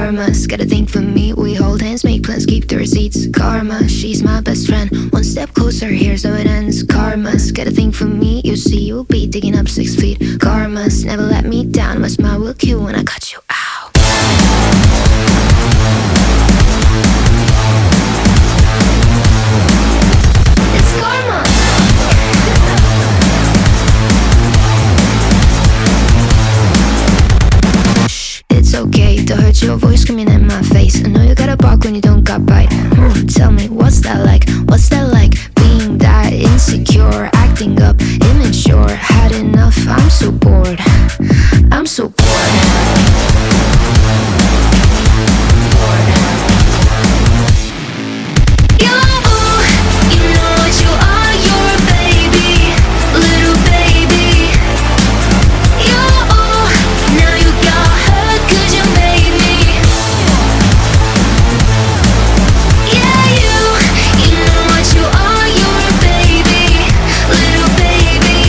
Karma's got a thing for me. We hold hands, make plans, keep the receipts. Karma, she's my best friend. One step closer, here's how it ends. Karma's got a thing for me. You see, you'll be digging up 6 feet. Karma's never let me down. My smile will kill when I cut you out. It's karma. It's okay to hurt your voice screaming in my face. I know you gotta bark when you don't got bite. Tell me, what's that like? What's that like? Being that insecure, acting up, immature. Had enough, I'm so bored. I'm so bored. You know what you are, you're a baby, little baby. Now you got hurt 'cause you made me. Yeah, you know what you are, you're a baby, little baby.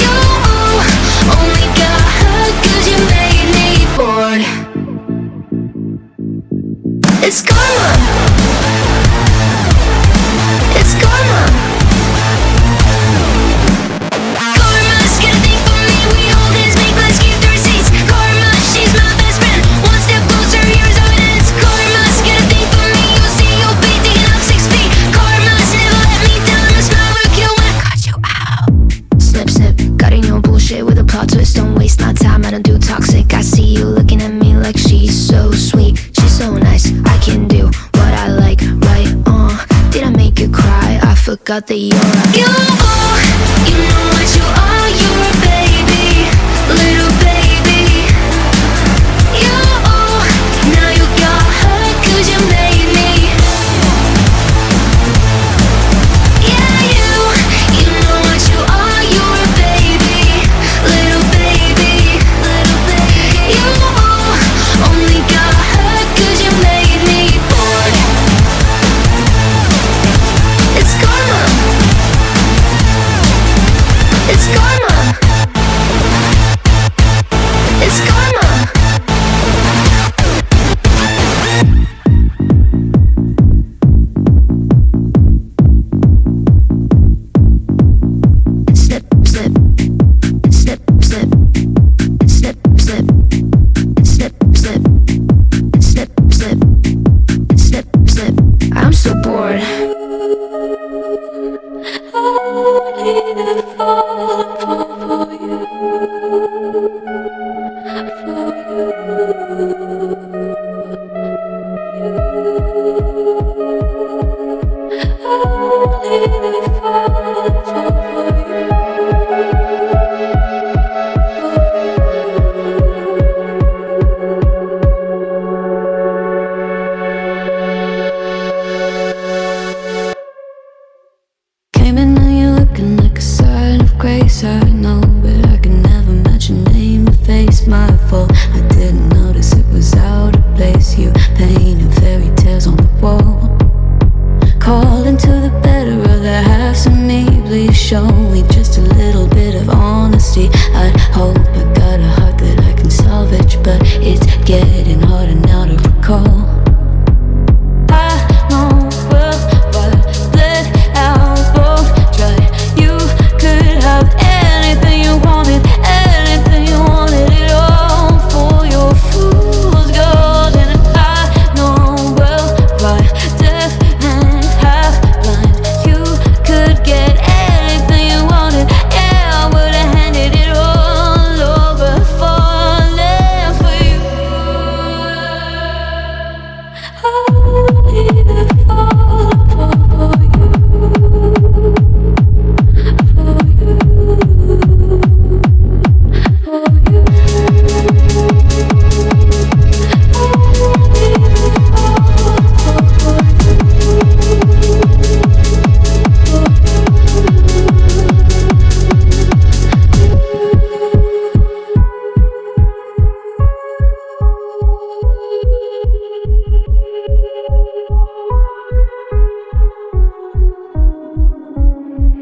You only got hurt 'cause you made me bored. It's karma. It's karma. Karma's got a thing for me. We hold hands, make plans, keep the receipts. Karma, she's my best friend. One step closer, here's how it ends. Karma's got a thing for me. You'll see, you'll be digging up 6 feet. Karma's never let me down. My smile will kill when I cut you out. Snip, snip, cutting your bullshit with a plot twist. Don't waste my time, I don't do toxic. I see you looking at me like she's so sweet. She's so nice, I can do what I like, right? Did I make you cry? I forgot that you're right. You know what you are, you're a baby, little baby. You now you got hurt 'cause you made me. Yeah, you know what you are, you're a baby, little baby. You only got hurt 'cause you made me bored. It's karma. It's karma. It's karma. Snip, snip, snip, snip, snip, snip, snip, snip, snip, snip, snip, snip. I'm so bored. Came in and you're looking like a sign of grace. I know, but I can never match your name or face. My fault, I didn't notice it was out of place. You painted fairy tales on the wall, calling to the better of the halves of me. Please show me just a little bit of honesty. I'd hope I got a heart that I can salvage, but it's getting harder now to recall. I know well, but let out both dry. You could have anything you wanted, anything you wanted, it all for your fool's gold. And I know well, by deaf and half blind, you could get anything you wanted. Yeah, I would've handed it all over, falling for you. I would either fall for you, for you, for you. I would either fall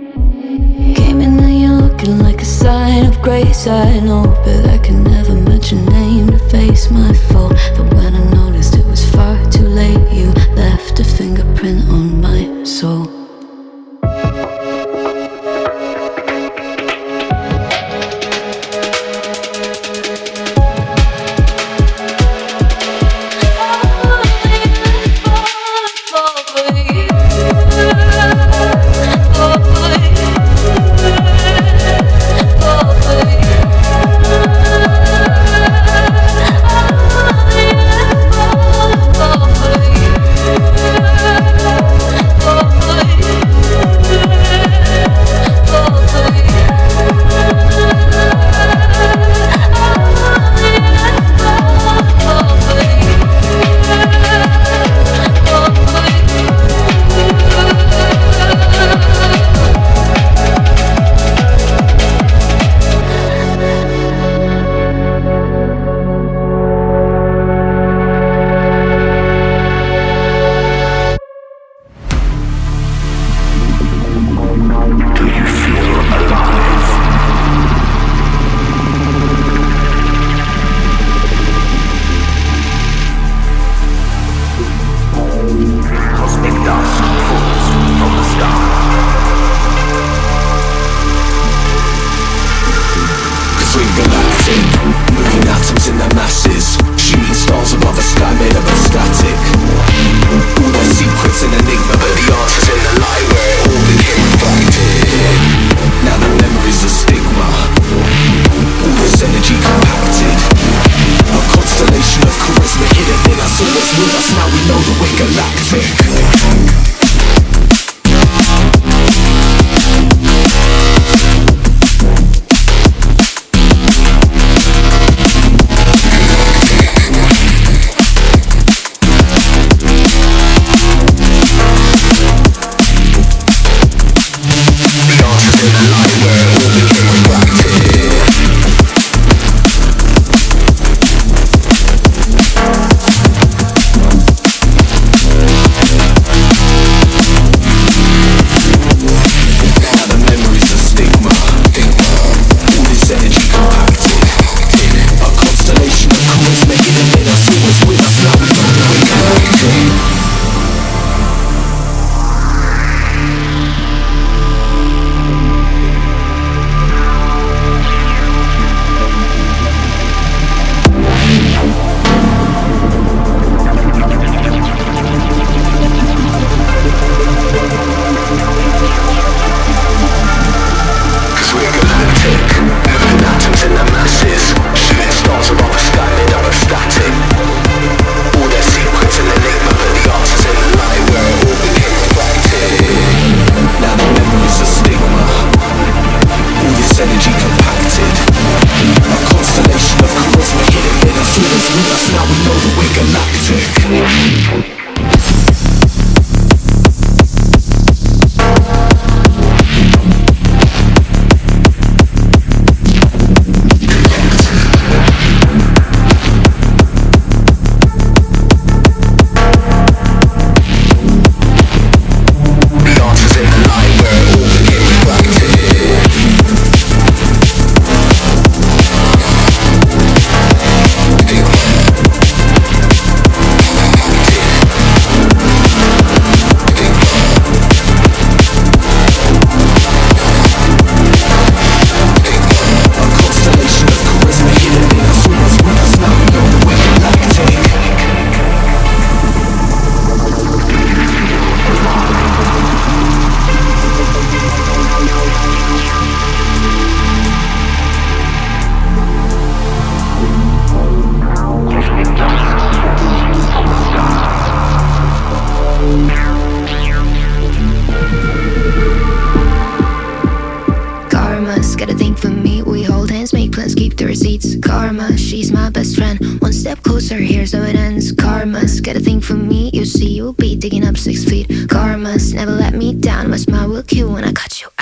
for Came in and you're looking like a sign of grace. I know, but I can never match your name to face. My fault, the we're galactic. Karma, she's my best friend. One step closer, here's how it ends. Karma's got a thing for me. You see, you'll be digging up 6 feet. Karma's never let me down. My smile will kill when I cut you